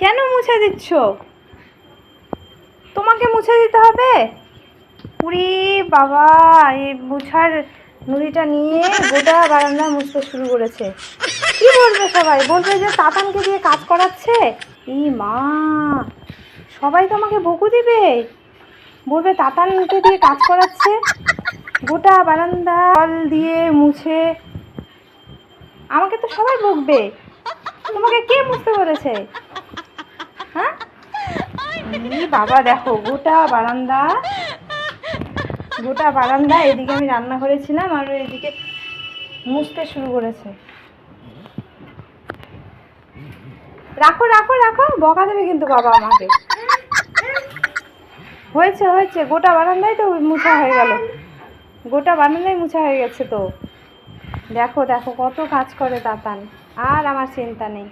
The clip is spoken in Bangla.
কেন মুছে দিচ্ছ? তোমাকে মুছে দিতে হবে? উরি বাবা, এই মুছার নুড়িটা নিয়ে গোটা বারান্দা মুছতে শুরু করেছে। কি বলবে সবাই? বলবে যে তাতানকে দিয়ে কাজ করাচ্ছে। ই মা, সবাই তোমাকে বকু দিবে, বলবে তাতানকে দিয়ে কাজ করাচ্ছে। গোটা বারান্দা জল দিয়ে মুছে আমাকে তো সবাই বকবে। তোমাকে কে মুছতে বলেছে? হ্যাঁ বাবা, দেখো গোটা বারান্দা, এদিকে আমি রান্নাঘরে ছিলাম আর এদিকে মুছতে শুরু করেছে। রাখো রাখো রাখো, বকা দেবে কিন্তু বাবা আমাকে। হয়েছে হয়েছে, গোটা বারান্দায় তো মুছা হয়ে গেল, গোটা বারান্দায় মুছা হয়ে গেছে তো। দেখো দেখো কত কাজ করে তাতান, আর আমার চিন্তা নেই।